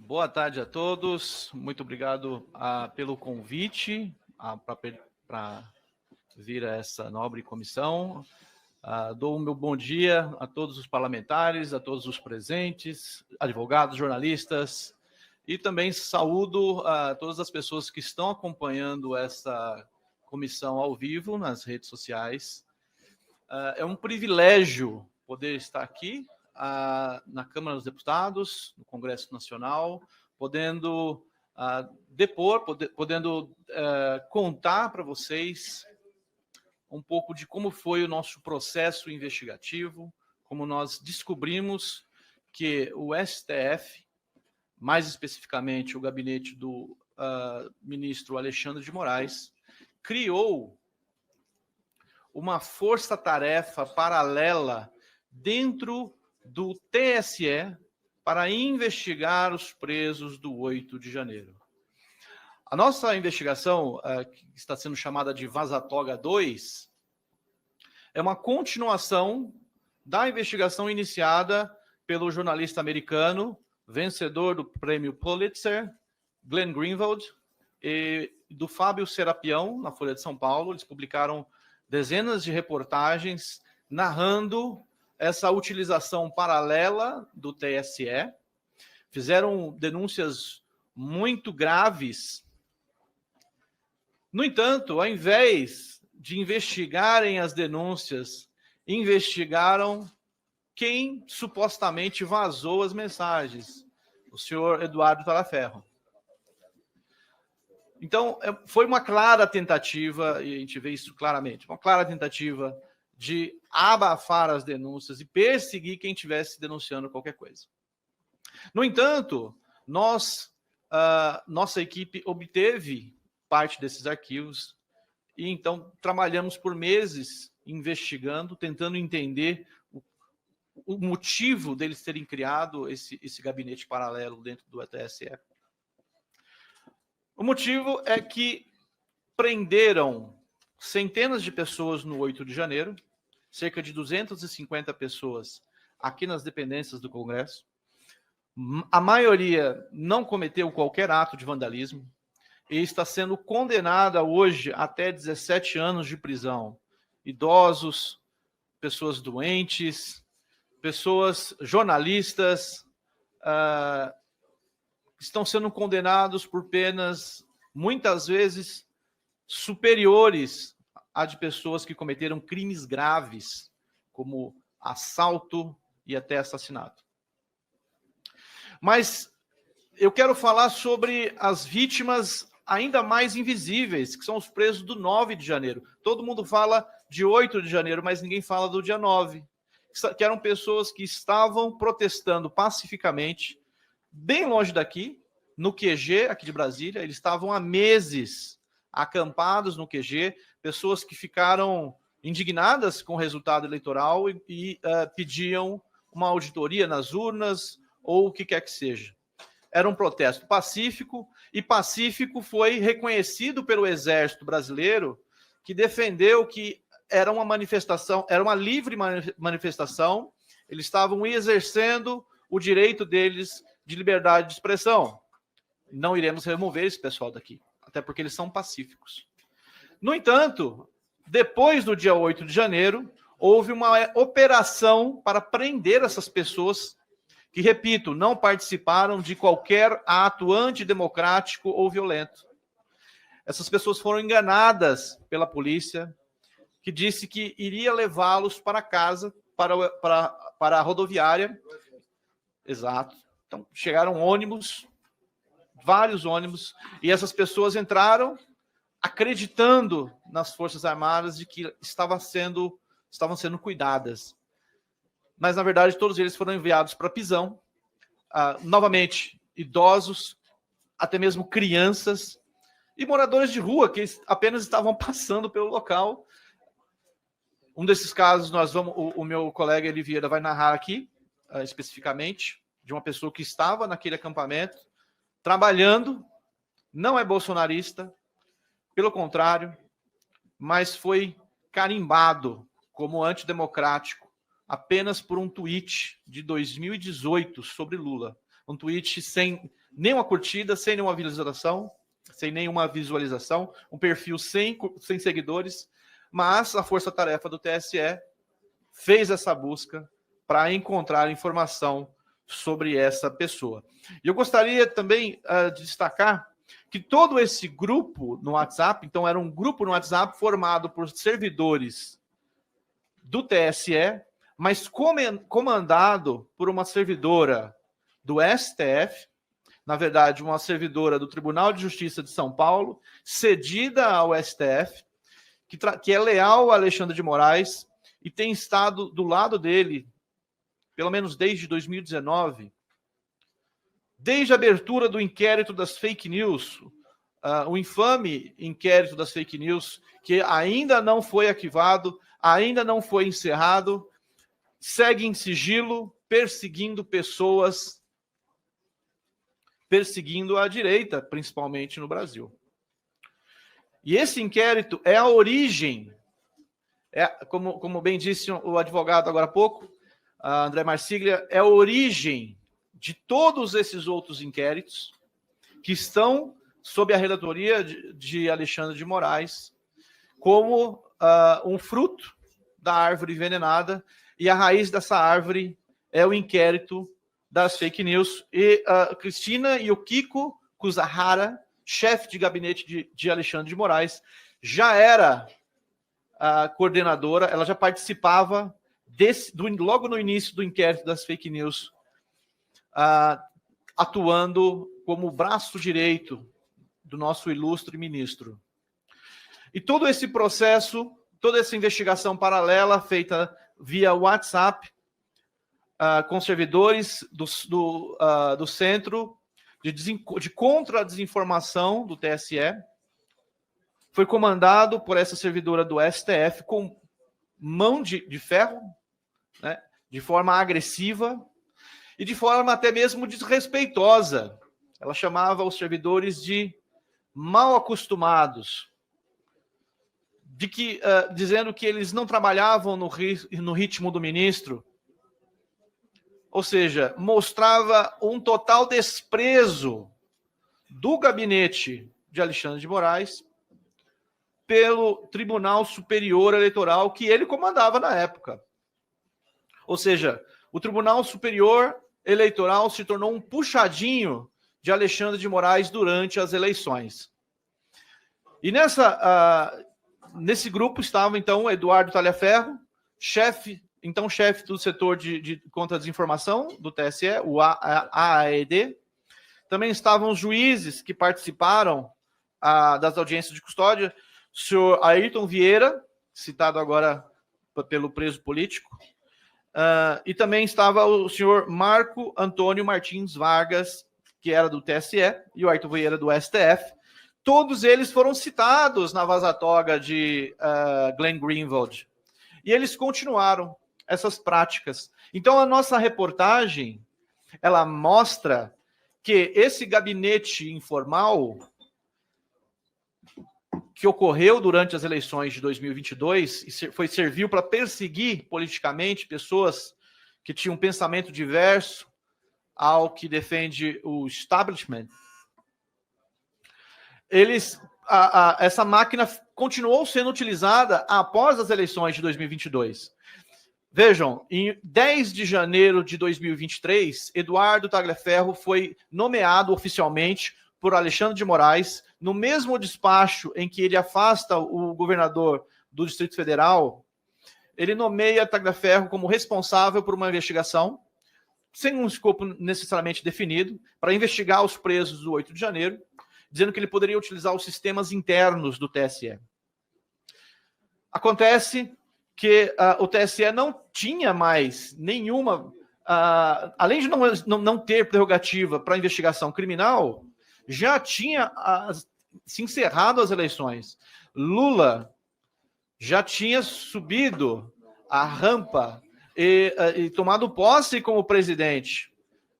Boa tarde a todos. Muito obrigado pelo convite para vir a essa nobre comissão. Dou o meu bom dia a todos os parlamentares, a todos os presentes, advogados, jornalistas, e também saúdo a todas as pessoas que estão acompanhando essa comissão ao vivo nas redes sociais. É um privilégio poder estar aqui na Câmara dos Deputados, no Congresso Nacional, podendo contar para vocês um pouco de como foi o nosso processo investigativo, como nós descobrimos que o STF, mais especificamente o gabinete do ministro Alexandre de Moraes, criou uma força-tarefa paralela dentro do TSE para investigar os presos do 8 de janeiro. A nossa investigação, que está sendo chamada de Vaza Toga 2, é uma continuação da investigação iniciada pelo jornalista americano, vencedor do prêmio Pulitzer, Glenn Greenwald, e do Fábio Serapião, na Folha de São Paulo. Eles publicaram dezenas de reportagens narrando essa utilização paralela do TSE, fizeram denúncias muito graves. No entanto, ao invés de investigarem as denúncias, investigaram quem supostamente vazou as mensagens, o senhor Eduardo Talaferro. Então, foi uma clara tentativa, e a gente vê isso claramente, uma clara tentativa de abafar as denúncias e perseguir quem estivesse denunciando qualquer coisa. No entanto, nossa equipe obteve parte desses arquivos e então trabalhamos por meses investigando, tentando entender o motivo deles terem criado esse gabinete paralelo dentro do TSE. O motivo é que prenderam centenas de pessoas no 8 de janeiro, cerca de 250 pessoas aqui nas dependências do Congresso. A maioria não cometeu qualquer ato de vandalismo e está sendo condenada hoje até 17 anos de prisão. Idosos, pessoas doentes, pessoas jornalistas, estão sendo condenados por penas, muitas vezes, superiores à de pessoas que cometeram crimes graves, como assalto e até assassinato. Mas eu quero falar sobre as vítimas ainda mais invisíveis, que são os presos do 9 de janeiro. Todo mundo fala de 8 de janeiro, mas ninguém fala do dia 9, que eram pessoas que estavam protestando pacificamente, bem longe daqui, no QG, aqui de Brasília. Eles estavam há meses acampados no QG, pessoas que ficaram indignadas com o resultado eleitoral e pediam uma auditoria nas urnas ou o que quer que seja. Era um protesto pacífico, e pacífico foi reconhecido pelo Exército Brasileiro, que defendeu que era uma manifestação, era uma livre manifestação, eles estavam exercendo o direito deles de liberdade de expressão. Não iremos remover esse pessoal daqui, até porque eles são pacíficos. No entanto, depois do dia 8 de janeiro, houve uma operação para prender essas pessoas que, repito, não participaram de qualquer ato antidemocrático ou violento. Essas pessoas foram enganadas pela polícia, que disse que iria levá-los para casa, para a rodoviária. Exato. Então, chegaram ônibus, vários ônibus, e essas pessoas entraram acreditando nas Forças Armadas de que estavam sendo cuidadas. Mas, na verdade, todos eles foram enviados para a prisão. Novamente, idosos, até mesmo crianças e moradores de rua que apenas estavam passando pelo local. Um desses casos, o meu colega Eli Vieira vai narrar aqui, especificamente, de uma pessoa que estava naquele acampamento, trabalhando, não é bolsonarista, pelo contrário, mas foi carimbado como antidemocrático apenas por um tweet de 2018 sobre Lula. Um tweet sem nenhuma curtida, sem nenhuma visualização, um perfil sem seguidores, mas a força-tarefa do TSE fez essa busca para encontrar informação sobre essa pessoa. E eu gostaria também de destacar que todo esse grupo no WhatsApp, então era um grupo no WhatsApp formado por servidores do TSE, mas comandado por uma servidora do STF, na verdade, uma servidora do Tribunal de Justiça de São Paulo, cedida ao STF, que é leal a Alexandre de Moraes e tem estado do lado dele, pelo menos desde 2019, desde a abertura do inquérito das fake news, o infame inquérito das fake news, que ainda não foi arquivado, ainda não foi encerrado, segue em sigilo, perseguindo pessoas, perseguindo a direita, principalmente no Brasil. E esse inquérito é a origem, como bem disse o advogado agora há pouco, André Marsiglia, é a origem de todos esses outros inquéritos que estão sob a relatoria de Alexandre de Moraes, como um fruto da árvore envenenada, e a raiz dessa árvore é o inquérito das fake news. E a Cristina e o Kiko Kuzahara, chefe de gabinete de Alexandre de Moraes, já era a coordenadora, ela já participava logo no início do inquérito das fake news, atuando como braço direito do nosso ilustre ministro. E todo esse processo, toda essa investigação paralela feita via WhatsApp, com servidores do Centro de Contra-Desinformação do TSE, foi comandado por essa servidora do STF com mão de ferro, né, de forma agressiva e de forma até mesmo desrespeitosa. Ela chamava os servidores de mal acostumados, dizendo que eles não trabalhavam no ritmo do ministro. Ou seja, mostrava um total desprezo do gabinete de Alexandre de Moraes pelo Tribunal Superior Eleitoral que ele comandava na época. Ou seja, o Tribunal Superior Eleitoral se tornou um puxadinho de Alexandre de Moraes durante as eleições. E nesse grupo estava, então, Eduardo Talhaferro, chefe do setor de contra-desinformação do TSE, o AAED. Também estavam os juízes que participaram das audiências de custódia, o senhor Ayrton Vieira, citado agora pelo preso político, e também estava o senhor Marco Antônio Martins Vargas, que era do TSE, e o Ayrton Vieira do STF. Todos eles foram citados na vaza-toga de Glenn Greenwald. E eles continuaram essas práticas. Então, a nossa reportagem, ela mostra que esse gabinete informal que ocorreu durante as eleições de 2022 e serviu para perseguir politicamente pessoas que tinham um pensamento diverso ao que defende o establishment, essa máquina continuou sendo utilizada após as eleições de 2022. Vejam, em 10 de janeiro de 2023, Eduardo Tagliaferro foi nomeado oficialmente por Alexandre de Moraes, no mesmo despacho em que ele afasta o governador do Distrito Federal. Ele nomeia Tagliaferro como responsável por uma investigação, sem um escopo necessariamente definido, para investigar os presos do 8 de janeiro, dizendo que ele poderia utilizar os sistemas internos do TSE. Acontece que o TSE não tinha mais nenhuma... além de não ter prerrogativa para investigação criminal, já tinha se encerrado as eleições. Lula já tinha subido a rampa e tomado posse como presidente.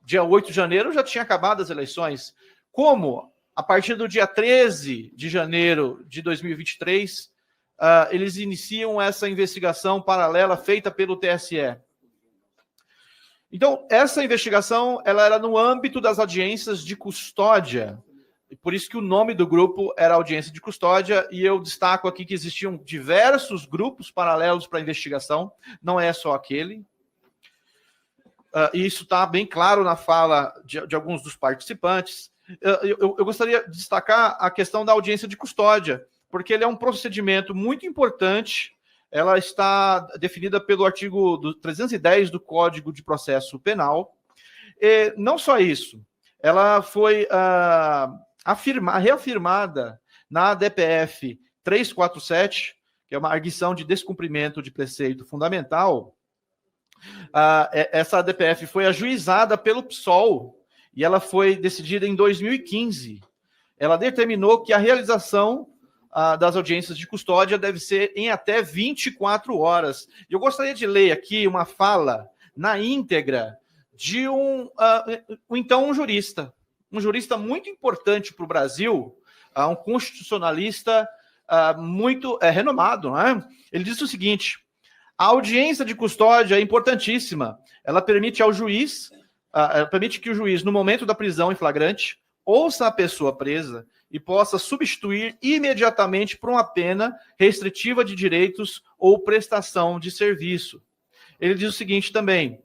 Dia 8 de janeiro já tinha acabado as eleições. Como, a partir do dia 13 de janeiro de 2023, eles iniciam essa investigação paralela feita pelo TSE. Então, essa investigação ela era no âmbito das audiências de custódia, e por isso que o nome do grupo era audiência de custódia, e eu destaco aqui que existiam diversos grupos paralelos para a investigação, não é só aquele. E isso está bem claro na fala de alguns dos participantes. Eu gostaria de destacar a questão da audiência de custódia, porque ele é um procedimento muito importante. Ela está definida pelo artigo 310 do Código de Processo Penal. E não só isso, ela foi reafirmada na DPF 347, que é uma arguição de descumprimento de preceito fundamental. Essa DPF foi ajuizada pelo PSOL e ela foi decidida em 2015. Ela determinou que a realização das audiências de custódia deve ser em até 24 horas. Eu gostaria de ler aqui uma fala na íntegra de um jurista muito importante para o Brasil, um constitucionalista muito renomado, né? Ele disse o seguinte: a audiência de custódia é importantíssima. Ela permite ao juiz, permite que o juiz, no momento da prisão em flagrante, ouça a pessoa presa e possa substituir imediatamente por uma pena restritiva de direitos ou prestação de serviço. Ele diz o seguinte também: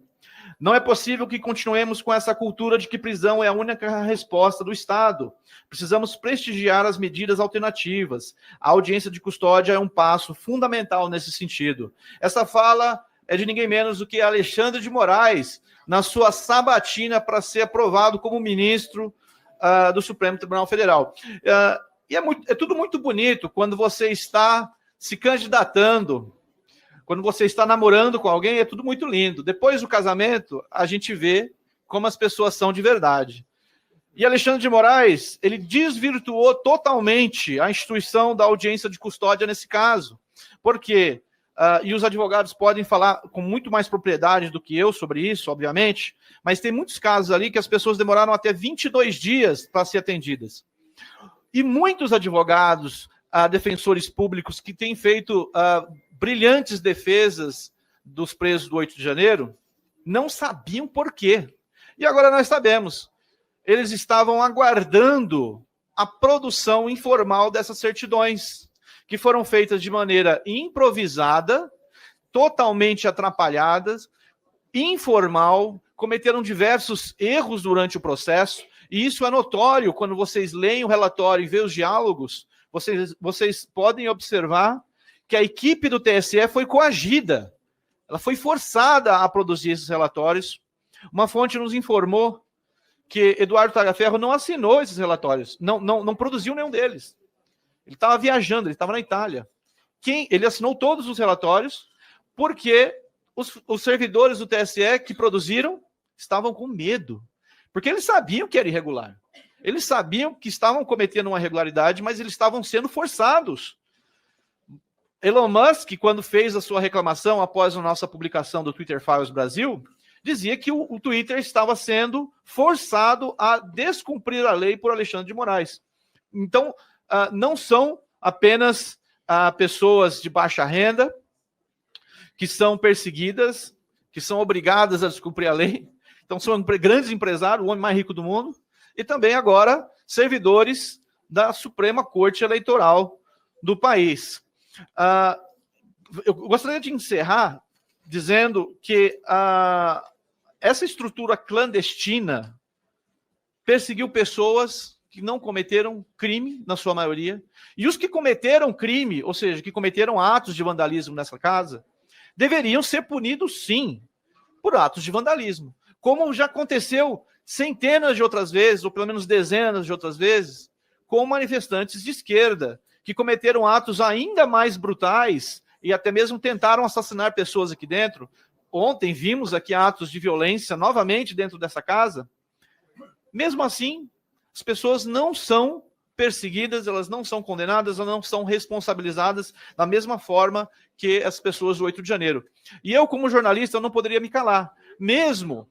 não é possível que continuemos com essa cultura de que prisão é a única resposta do Estado. Precisamos prestigiar as medidas alternativas. A audiência de custódia é um passo fundamental nesse sentido. Essa fala é de ninguém menos do que Alexandre de Moraes, na sua sabatina para ser aprovado como ministro do Supremo Tribunal Federal. E é tudo muito bonito quando você está se candidatando, quando você está namorando com alguém, é tudo muito lindo. Depois do casamento, a gente vê como as pessoas são de verdade. E Alexandre de Moraes, ele desvirtuou totalmente a instituição da audiência de custódia nesse caso. Por quê? E os advogados podem falar com muito mais propriedade do que eu sobre isso, obviamente, mas tem muitos casos ali que as pessoas demoraram até 22 dias para ser atendidas. E muitos advogados, defensores públicos que têm feito brilhantes defesas dos presos do 8 de janeiro, não sabiam por quê. E agora nós sabemos. Eles estavam aguardando a produção informal dessas certidões, que foram feitas de maneira improvisada, totalmente atrapalhadas, informal, cometeram diversos erros durante o processo, e isso é notório quando vocês leem o relatório e vê os diálogos, vocês podem observar que a equipe do TSE foi coagida, ela foi forçada a produzir esses relatórios. Uma fonte nos informou que Eduardo Tagliaferro não assinou esses relatórios, não produziu nenhum deles. Ele estava viajando, ele estava na Itália. Ele assinou todos os relatórios porque os servidores do TSE que produziram estavam com medo, porque eles sabiam que era irregular. Eles sabiam que estavam cometendo uma irregularidade, mas eles estavam sendo forçados. Elon Musk, quando fez a sua reclamação após a nossa publicação do Twitter Files Brasil, dizia que o Twitter estava sendo forçado a descumprir a lei por Alexandre de Moraes. Então, não são apenas pessoas de baixa renda que são perseguidas, que são obrigadas a descumprir a lei. Então, são grandes empresários, o homem mais rico do mundo, e também agora servidores da Suprema Corte Eleitoral do país. Eu gostaria de encerrar dizendo que essa estrutura clandestina perseguiu pessoas que não cometeram crime, na sua maioria, e os que cometeram crime, ou seja, que cometeram atos de vandalismo nessa casa, deveriam ser punidos, sim, por atos de vandalismo, como já aconteceu centenas de outras vezes, ou pelo menos dezenas de outras vezes, com manifestantes de esquerda, que cometeram atos ainda mais brutais e até mesmo tentaram assassinar pessoas aqui dentro. Ontem vimos aqui atos de violência novamente dentro dessa casa. Mesmo assim, as pessoas não são perseguidas, elas não são condenadas, elas não são responsabilizadas da mesma forma que as pessoas do 8 de janeiro. E eu, como jornalista, eu não poderia me calar. Mesmo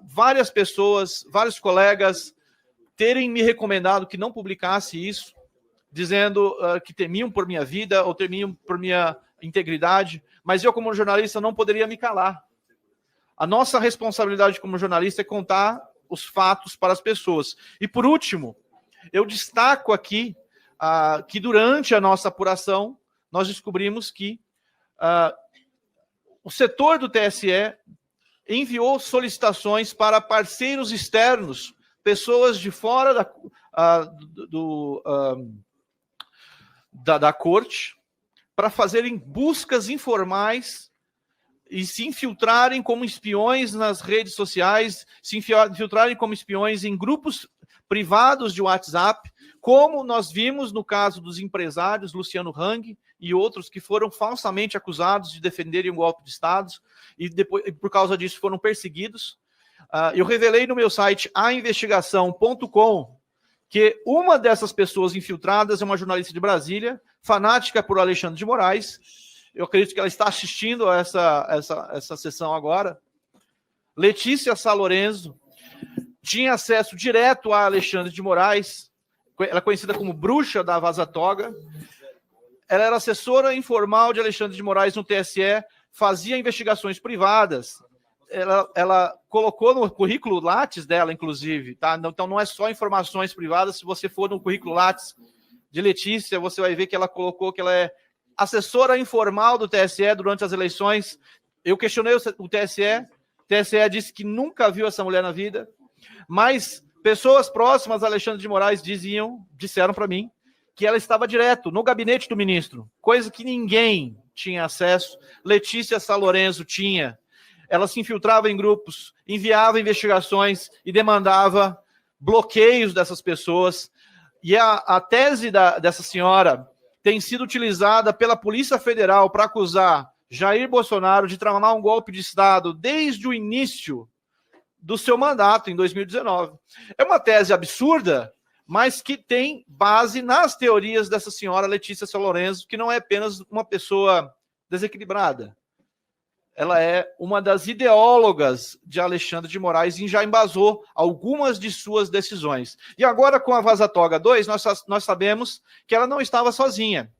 várias pessoas, vários colegas terem me recomendado que não publicasse isso, dizendo que temiam por minha vida ou temiam por minha integridade, mas eu, como jornalista, não poderia me calar. A nossa responsabilidade como jornalista é contar os fatos para as pessoas. E, por último, eu destaco aqui que durante a nossa apuração, nós descobrimos que o setor do TSE enviou solicitações para parceiros externos, pessoas de fora da corte, para fazerem buscas informais e se infiltrarem como espiões nas redes sociais, se infiltrarem como espiões em grupos privados de WhatsApp, como nós vimos no caso dos empresários Luciano Hang e outros que foram falsamente acusados de defenderem um golpe de Estado e depois, por causa disso, foram perseguidos. Eu revelei no meu site ainvestigação.com que uma dessas pessoas infiltradas é uma jornalista de Brasília, fanática por Alexandre de Moraes. Eu acredito que ela está assistindo a essa sessão agora. Letícia Salorenzo tinha acesso direto a Alexandre de Moraes. Ela é conhecida como bruxa da Vaza Toga. Ela era assessora informal de Alexandre de Moraes no TSE, fazia investigações privadas. Ela colocou no currículo Lattes dela, inclusive, tá? Então não é só informações privadas. Se você for no currículo Lattes de Letícia, você vai ver que ela colocou que ela é assessora informal do TSE durante as eleições. Eu questionei o TSE disse que nunca viu essa mulher na vida, mas pessoas próximas a Alexandre de Moraes disseram para mim que ela estava direto no gabinete do ministro, coisa que ninguém tinha acesso. Letícia Salorenzo tinha. Ela se infiltrava em grupos, enviava investigações e demandava bloqueios dessas pessoas. E a tese dessa senhora tem sido utilizada pela Polícia Federal para acusar Jair Bolsonaro de tramar um golpe de Estado desde o início do seu mandato, em 2019. É uma tese absurda, mas que tem base nas teorias dessa senhora Letícia Salorenzo, que não é apenas uma pessoa desequilibrada. Ela é uma das ideólogas de Alexandre de Moraes e já embasou algumas de suas decisões. E agora, com a Vaza Toga 2, nós sabemos que ela não estava sozinha.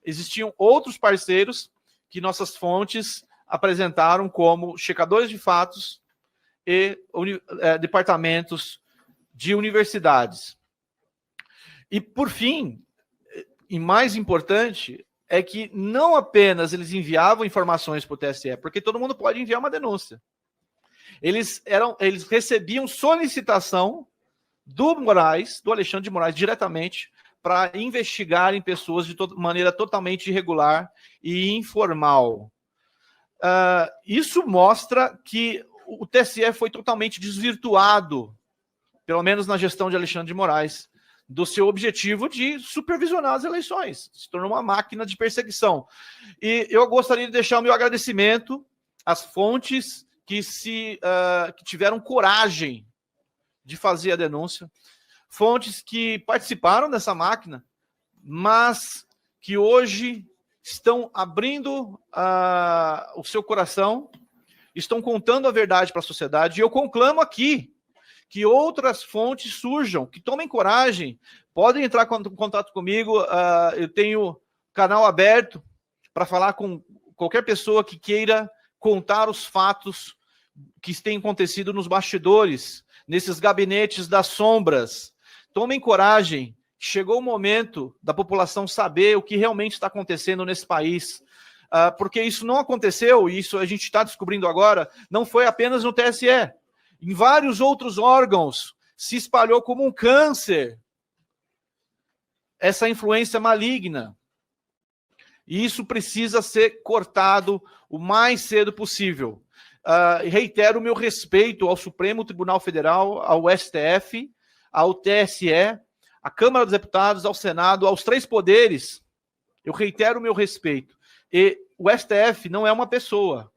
Existiam outros parceiros que nossas fontes apresentaram como checadores de fatos e departamentos de universidades. E, por fim, e mais importante, é que não apenas eles enviavam informações para o TSE, porque todo mundo pode enviar uma denúncia. Eles recebiam solicitação do Alexandre de Moraes, diretamente, para investigarem pessoas de maneira totalmente irregular e informal. Isso mostra que o TSE foi totalmente desvirtuado, pelo menos na gestão de Alexandre de Moraes, do seu objetivo de supervisionar as eleições. Se tornou uma máquina de perseguição. E eu gostaria de deixar o meu agradecimento às fontes que tiveram coragem de fazer a denúncia, fontes que participaram dessa máquina, mas que hoje estão abrindo o seu coração, estão contando a verdade para a sociedade, e eu conclamo aqui que outras fontes surjam, que tomem coragem, podem entrar em contato comigo, eu tenho canal aberto para falar com qualquer pessoa que queira contar os fatos que têm acontecido nos bastidores, nesses gabinetes das sombras. Tomem coragem, chegou o momento da população saber o que realmente está acontecendo nesse país, porque isso não aconteceu, e isso a gente está descobrindo agora, não foi apenas no TSE. Em vários outros órgãos se espalhou como um câncer essa influência maligna. E isso precisa ser cortado o mais cedo possível. Reitero o meu respeito ao Supremo Tribunal Federal, ao STF, ao TSE, à Câmara dos Deputados, ao Senado, aos três poderes. Eu reitero o meu respeito. E o STF não é uma pessoa.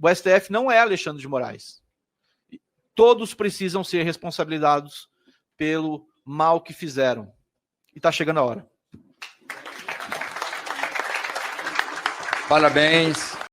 O STF não é Alexandre de Moraes. Todos precisam ser responsabilizados pelo mal que fizeram. E está chegando a hora. Parabéns.